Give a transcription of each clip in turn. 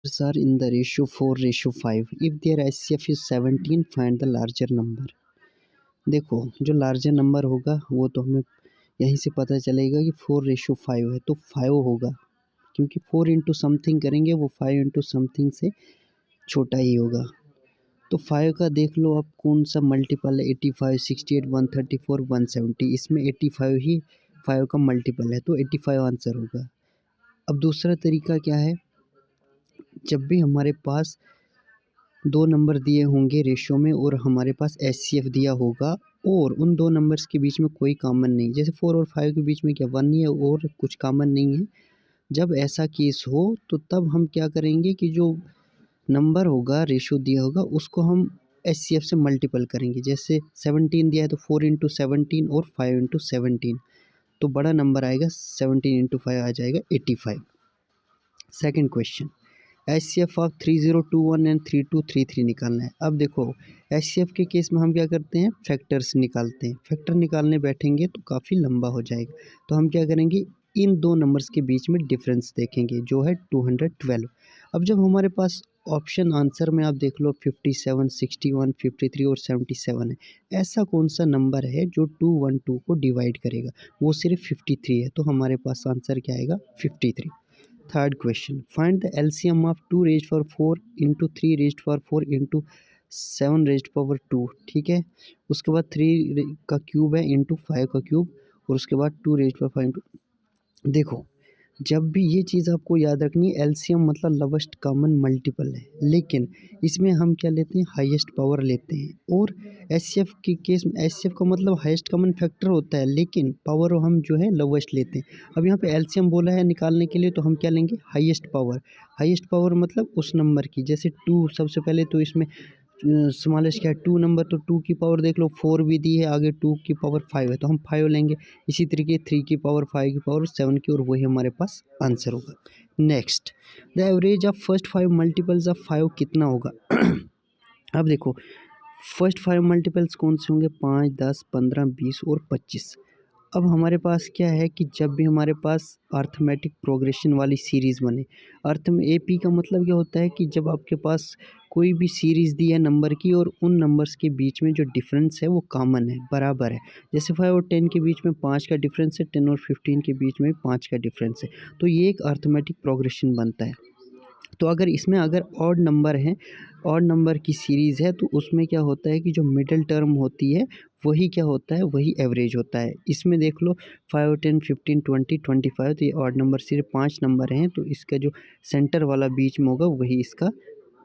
are in the ratio 4:5. If their HCF is 17, find the larger number. देखो जो larger number होगा वो तो हमें यहीं से पता चलेगा कि 4:5 है तो 5 होगा, क्योंकि 4 इंटू समथिंग करेंगे वो 5 इंटू समथिंग से छोटा ही होगा। तो 5 का देख लो आप कौन सा मल्टीपल है, 85, 68, 134, 170। इसमें 85 ही 5 का मल्टीपल है तो 85 आंसर होगा। अब दूसरा तरीका क्या है, जब भी हमारे पास दो नंबर दिए होंगे रेशो में और हमारे पास एचसीएफ दिया होगा और उन दो नंबर्स के बीच में कोई कॉमन नहीं, जैसे 4 और 5 के बीच में क्या 1 ही है और कुछ कॉमन नहीं है, जब ऐसा केस हो तो तब हम क्या करेंगे कि जो नंबर होगा रेशो दिया होगा उसको हम एचसीएफ से मल्टीपल करेंगे। जैसे 17 दिया है तो 4 इंटू 17 और 5 इंटू 17, तो बड़ा नंबर आएगा 17 इंटू 5 आ जाएगा 85। Second question, HCF of 3021 and 3233 निकालना है। अब देखो HCF के केस में हम क्या करते हैं, फैक्टर्स निकालते हैं। फैक्टर निकालने बैठेंगे तो काफ़ी लंबा हो जाएगा, तो हम क्या करेंगे, इन दो नंबर्स के बीच में डिफरेंस देखेंगे जो है 212। अब जब हमारे पास ऑप्शन आंसर में आप देख लो 57, 61, 53 और 77 है, ऐसा कौन सा नंबर है जो 212 को डिवाइड करेगा, वो सिर्फ 53 है, तो हमारे पास आंसर क्या आएगा 53। Third question, find the LCM of 2 raised power 4 into 3 raised power 4 into 7 raised power 2। ठीक है, उसके बाद 3 का क्यूब है इंटू 5 का क्यूब और उसके बाद 2 रेज्ड पावर 5 इंटू। देखो जब भी ये चीज़ आपको याद रखनी है, एलसीएम मतलब लोवेस्ट कॉमन मल्टीपल है, लेकिन इसमें हम क्या लेते हैं, हाईएस्ट पावर लेते हैं। और एचसीएफ के केस में एचसीएफ का मतलब हाईएस्ट कॉमन फैक्टर होता है, लेकिन पावर हम जो है लोवेस्ट लेते हैं। अब यहाँ पे एलसीएम बोला है निकालने के लिए, तो हम क्या लेंगे, हाईएस्ट पावर। हाईएस्ट पावर मतलब उस नंबर की, जैसे 2 सबसे पहले, तो इसमें स्मॉलेस्ट क्या है 2 नंबर, तो 2 की पावर देख लो 4 भी दी है, आगे 2 की पावर 5 है तो हम 5 लेंगे। इसी तरीके 3 की पावर 5 की पावर 7 की, और वही हमारे पास आंसर होगा। Next, the average of first 5 multiples of 5 कितना होगा। अब देखो फर्स्ट 5 मल्टीपल्स कौन से होंगे, 5, 10, 15, 20 और 25। अब हमारे पास क्या है कि जब भी हमारे पास अर्थमेटिक प्रोग्रेशन वाली सीरीज़ बने, अर्थ में एपी का मतलब क्या होता है कि जब आपके पास कोई भी सीरीज़ दी है नंबर की और उन नंबर्स के बीच में जो डिफरेंस है वो कॉमन है, बराबर है। जैसे 5 और 10 के बीच में 5 का डिफरेंस है, 10 और 15 के बीच में 5 का डिफरेंस है, तो ये एक अर्थमेटिक प्रोग्रेशन बनता है। तो अगर इसमें अगर ऑड नंबर हैं, ऑड नंबर की सीरीज़ है, तो उसमें क्या होता है कि जो मिडिल टर्म होती है वही क्या होता है, वही एवरेज होता है। इसमें देख लो 5, 10, 15, 20, 25, तो ये ऑड नंबर सिर्फ 5 नंबर हैं, तो इसका जो सेंटर वाला बीच में होगा वही इसका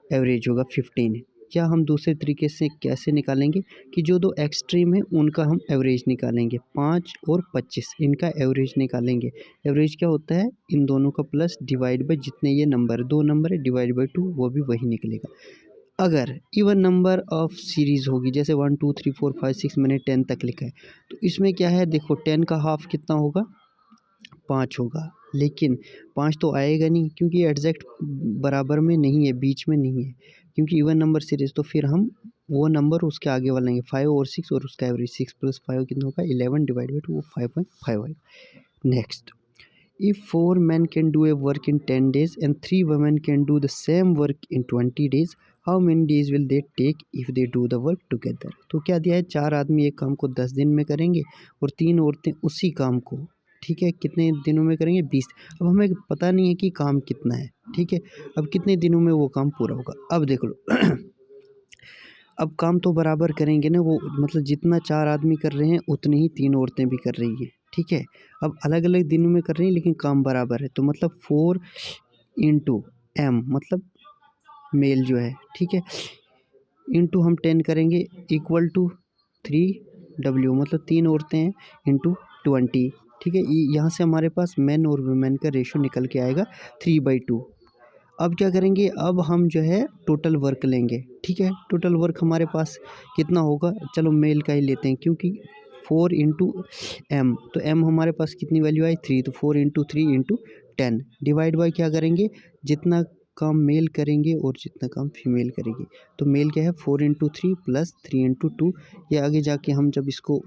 एवरेज होगा 15। या हम दूसरे तरीके से कैसे निकालेंगे कि जो दो एक्सट्रीम है उनका हम एवरेज निकालेंगे, 5 और 25 इनका एवरेज निकालेंगे। एवरेज क्या होता है, इन दोनों का प्लस डिवाइड बाय जितने ये नंबर, 2 नंबर है, डिवाइड बाय 2, वो भी वही निकलेगा। अगर इवन नंबर ऑफ सीरीज़ होगी, जैसे 1, 2, 3, 4, 5, 6 मैंने 10 तक लिखा है, तो इसमें क्या है, देखो 10 का हाफ कितना होगा, 5 होगा। लेकिन 5 तो आएगा नहीं क्योंकि एग्जैक्ट बराबर में नहीं है, बीच में नहीं है, क्योंकि इवन नंबर सीरीज़, तो फिर हम वो नंबर उसके आगे वाला लेंगे, 5 और 6, और उसका एवरेज 6 + 5 कितना होगा, 11 डिवाइड बाई 2, वो 5.5 आएगा। Next, if 4 men can do a work in 10 days and 3 women can do the same work in 20 days, how many days will they take if they do the work together। तो क्या दिया है, 4 आदमी एक काम को 10 दिन में करेंगे और 3 औरतें उसी काम को, ठीक है, कितने दिनों में करेंगे, 20। अब हमें पता नहीं है कि काम कितना है, ठीक है, अब कितने दिनों में वो काम पूरा होगा। अब देख लो अब काम तो बराबर करेंगे ना, वो मतलब जितना 4 आदमी कर रहे हैं उतनी ही 3 औरतें भी कर रही हैं, ठीक है। अब अलग अलग दिनों में कर रही हैं लेकिन काम बराबर है, तो मतलब 4 इंटू एम मतलब मेल जो है, ठीक है, इंटू हम 10 करेंगे इक्वल टू 3W मतलब 3 औरतें हैं इंटू 20, ठीक है। यहाँ से हमारे पास मैन और वुमेन का रेशो निकल के आएगा 3/2। अब क्या करेंगे, अब हम जो है टोटल वर्क लेंगे, ठीक है। टोटल वर्क हमारे पास कितना होगा, चलो मेल का ही लेते हैं क्योंकि 4 इंटू एम, तो एम हमारे पास कितनी वैल्यू आई 3, तो 4 इंटू 3 इंटू 10 डिवाइड बाई क्या करेंगे, जितना काम मेल करेंगे और जितना काम फीमेल करेगी, तो मेल क्या है 4 इंटू 3 प्लस 3 इंटू 2। ये आगे जाके हम जब इसको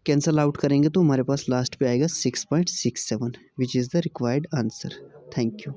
कैंसल आउट करेंगे तो हमारे पास लास्ट पे आएगा 6.67 which is the required answer. Thank you.